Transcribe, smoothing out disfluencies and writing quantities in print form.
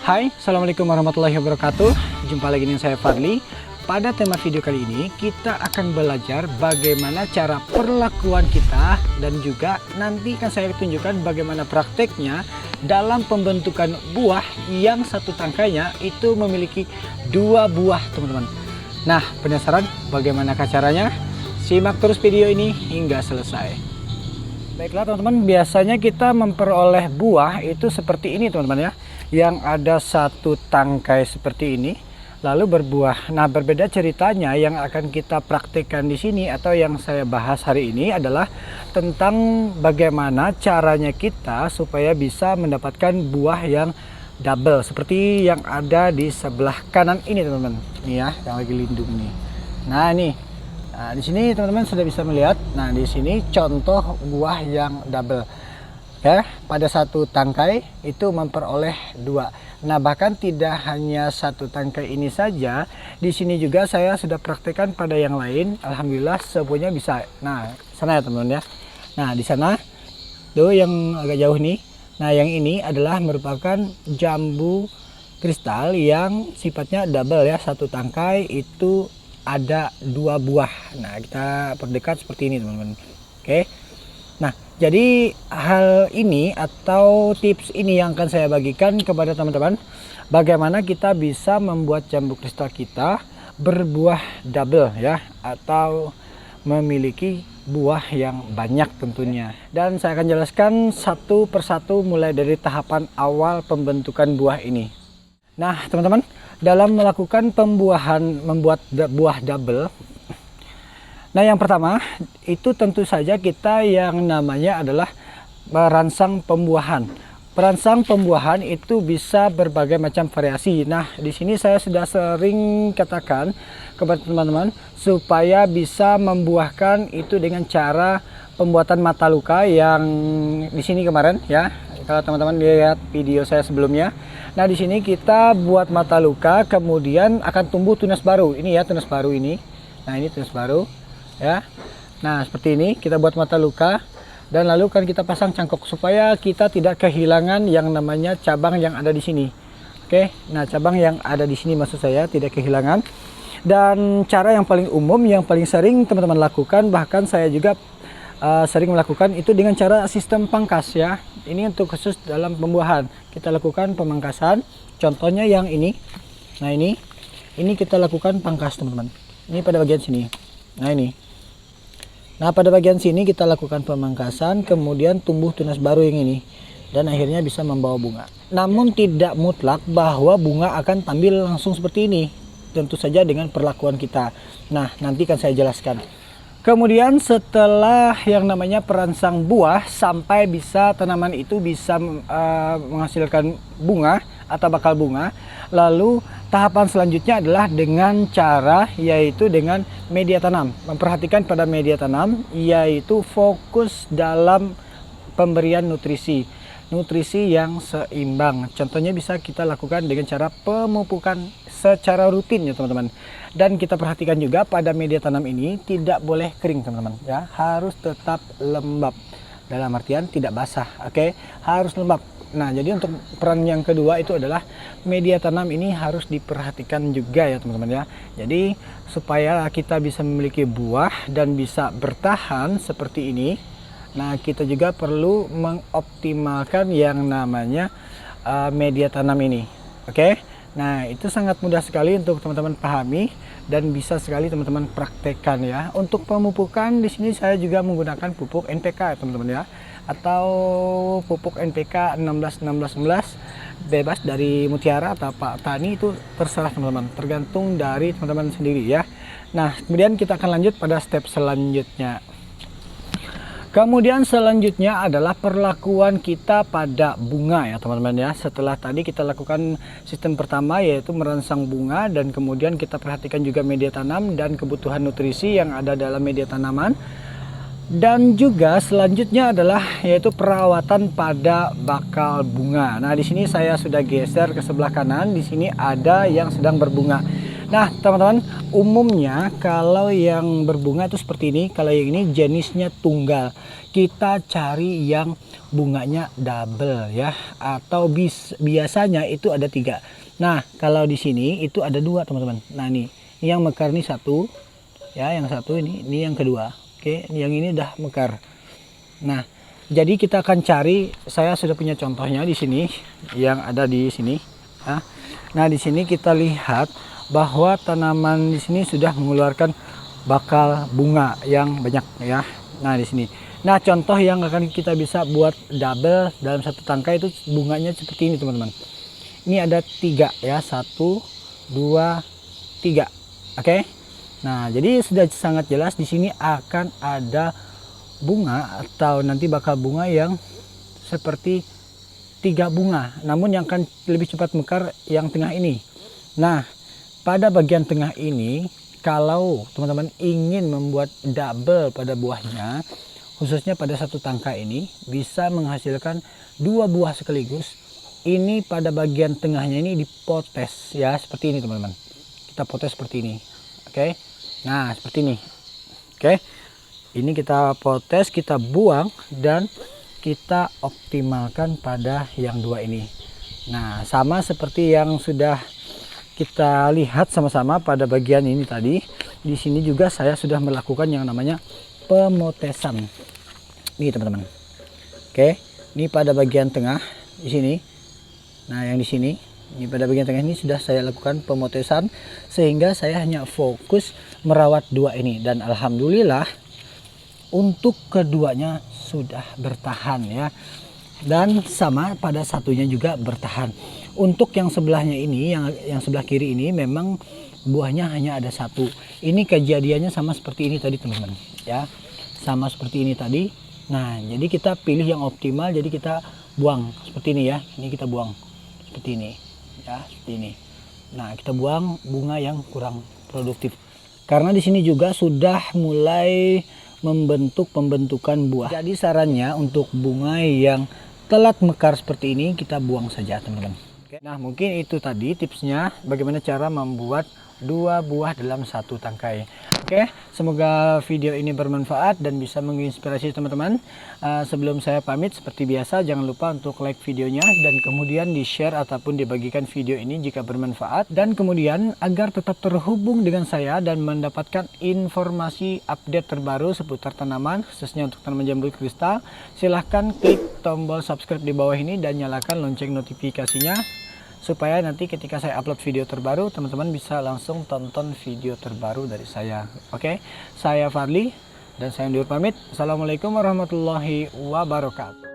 Hai, Assalamualaikum warahmatullahi wabarakatuh. Jumpa lagi dengan saya Fadli. Pada tema video kali ini kita akan belajar bagaimana cara perlakuan kita, dan juga nanti akan saya tunjukkan bagaimana prakteknya dalam pembentukan buah yang satu tangkainya itu memiliki 2 buah, teman-teman. Nah, penasaran bagaimana caranya? Simak terus video ini hingga selesai. Baiklah teman-teman, biasanya kita memperoleh buah itu seperti ini teman-teman ya, yang ada satu tangkai seperti ini lalu berbuah. Nah, berbeda ceritanya yang akan kita praktekkan di sini atau yang saya bahas hari ini adalah tentang bagaimana caranya kita supaya bisa mendapatkan buah yang double seperti yang ada di sebelah kanan ini teman-teman. Nih ya, yang lagi lindung nih. Nah, ini. Nah, di sini teman-teman sudah bisa melihat. Nah, di sini contoh buah yang double. Ya, pada satu tangkai itu memperoleh 2. Nah, bahkan tidak hanya satu tangkai ini saja. Di sini juga saya sudah praktekkan pada yang lain. Alhamdulillah semuanya bisa. Nah, sana ya teman-teman ya. Nah, di sana tuh yang agak jauh nih. Nah, yang ini adalah merupakan jambu kristal yang sifatnya double ya. Satu tangkai itu ada 2 buah. Nah, kita perdekat seperti ini teman-teman. Oke. Nah, jadi hal ini atau tips ini yang akan saya bagikan kepada teman-teman, bagaimana kita bisa membuat jambu kristal kita berbuah double ya, atau memiliki buah yang banyak tentunya. Dan saya akan jelaskan satu persatu mulai dari tahapan awal pembentukan buah ini. Nah, teman-teman, dalam melakukan pembuahan, membuat buah double, nah yang pertama itu tentu saja kita yang namanya adalah perangsang pembuahan. Perangsang pembuahan itu bisa berbagai macam variasi. Nah, di sini saya sudah sering katakan kepada teman-teman supaya bisa membuahkan itu dengan cara pembuatan mata luka yang di sini kemarin ya. Kalau teman-teman lihat video saya sebelumnya. Nah, di sini kita buat mata luka, kemudian akan tumbuh tunas baru. Ini ya, tunas baru ini. Nah, ini tunas baru ya. Nah, seperti ini kita buat mata luka, dan lalu kan kita pasang cangkok supaya kita tidak kehilangan yang namanya cabang yang ada di sini. Oke. Nah, cabang yang ada di sini maksud saya tidak kehilangan. Dan cara yang paling umum, yang paling sering teman-teman lakukan, bahkan saya juga sering melakukan itu dengan cara sistem pangkas ya. Ini untuk khusus dalam pembuahan. Kita lakukan pemangkasan. Contohnya yang ini. Nah, ini kita lakukan pangkas teman-teman. Ini pada bagian sini. Nah, ini. Nah, pada bagian sini kita lakukan pemangkasan, kemudian tumbuh tunas baru yang ini, dan akhirnya bisa membawa bunga. Namun tidak mutlak bahwa bunga akan tampil langsung seperti ini. Tentu saja dengan perlakuan kita. Nah, nanti akan saya jelaskan. Kemudian setelah yang namanya perangsang buah sampai bisa tanaman itu bisa menghasilkan bunga atau bakal bunga, lalu tahapan selanjutnya adalah dengan cara yaitu dengan media tanam. Memperhatikan pada media tanam yaitu fokus dalam pemberian nutrisi yang seimbang. Contohnya bisa kita lakukan dengan cara pemupukan secara rutin ya teman-teman. Dan kita perhatikan juga pada media tanam ini tidak boleh kering teman-teman ya, harus tetap lembab. Dalam artian tidak basah, oke? Harus lembab. Nah, jadi untuk peran yang kedua itu adalah media tanam ini harus diperhatikan juga ya teman-teman ya. Jadi supaya kita bisa memiliki buah dan bisa bertahan seperti ini, nah kita juga perlu mengoptimalkan yang namanya media tanam ini, oke? Nah, itu sangat mudah sekali untuk teman-teman pahami dan bisa sekali teman-teman praktekkan ya. Untuk pemupukan di sini saya juga menggunakan pupuk NPK teman-teman ya, atau pupuk NPK 16-16-11 bebas dari Mutiara atau Pak Tani, itu terserah teman-teman, tergantung dari teman-teman sendiri ya. Nah, kemudian kita akan lanjut pada step selanjutnya. Kemudian selanjutnya adalah perlakuan kita pada bunga ya teman-teman ya. Setelah tadi kita lakukan sistem pertama yaitu merangsang bunga, dan kemudian kita perhatikan juga media tanam dan kebutuhan nutrisi yang ada dalam media tanaman. Dan juga selanjutnya adalah yaitu perawatan pada bakal bunga. Nah, di sini saya sudah geser ke sebelah kanan. Di sini ada yang sedang berbunga. Nah teman-teman, umumnya kalau yang berbunga itu seperti ini. Kalau yang ini jenisnya tunggal, kita cari yang bunganya double ya, atau biasanya itu ada 3. Nah kalau di sini itu ada 2 teman-teman. Nah ini yang mekar nih 1 ya, yang satu ini yang kedua. Oke, yang ini udah mekar. Nah jadi kita akan cari, saya sudah punya contohnya di sini yang ada di sini ya. Nah di sini kita lihat bahwa tanaman di sini sudah mengeluarkan bakal bunga yang banyak ya. Nah di sini, nah contoh yang akan kita bisa buat double dalam satu tangkai itu bunganya seperti ini teman-teman. Ini ada 3 ya, 1 2 3. Oke, nah jadi sudah sangat jelas di sini akan ada bunga atau nanti bakal bunga yang seperti 3 bunga, namun yang akan lebih cepat mekar yang tengah ini. Nah pada bagian tengah ini, kalau teman-teman ingin membuat double pada buahnya, khususnya pada satu tangkai ini bisa menghasilkan 2 buah sekaligus. Ini pada bagian tengahnya ini dipotes ya, seperti ini teman-teman. Kita potes seperti ini. Oke. Nah, seperti ini. Oke. Ini kita potes, kita buang dan kita optimalkan pada yang 2 ini. Nah, sama seperti yang sudah kita lihat sama-sama pada bagian ini tadi. Di sini juga saya sudah melakukan yang namanya pemotesan. Ini teman-teman. Oke, ini pada bagian tengah di sini. Nah, yang di sini, ini pada bagian tengah ini sudah saya lakukan pemotesan sehingga saya hanya fokus merawat 2 ini dan alhamdulillah untuk keduanya sudah bertahan ya. Dan sama pada satunya juga bertahan. Untuk yang sebelahnya ini, yang sebelah kiri ini memang buahnya hanya ada 1. Ini kejadiannya sama seperti ini tadi teman-teman ya, sama seperti ini tadi. Nah jadi kita pilih yang optimal, jadi kita buang seperti ini ya. Ini kita buang seperti ini ya, seperti ini. Nah kita buang bunga yang kurang produktif karena di sini juga sudah mulai membentuk pembentukan buah. Jadi sarannya untuk bunga yang telat mekar seperti ini kita buang saja teman-teman. Nah mungkin itu tadi tipsnya bagaimana cara membuat 2 buah dalam satu tangkai. Oke, semoga video ini bermanfaat dan bisa menginspirasi teman-teman. Sebelum saya pamit seperti biasa, jangan lupa untuk like videonya dan kemudian di share ataupun dibagikan video ini jika bermanfaat. Dan kemudian agar tetap terhubung dengan saya dan mendapatkan informasi update terbaru seputar tanaman, khususnya untuk tanaman jambu kristal, silahkan klik tombol subscribe di bawah ini dan nyalakan lonceng notifikasinya supaya nanti ketika saya upload video terbaru teman-teman bisa langsung tonton video terbaru dari saya. Oke, saya Fadli dan saya undur pamit. Assalamualaikum warahmatullahi wabarakatuh.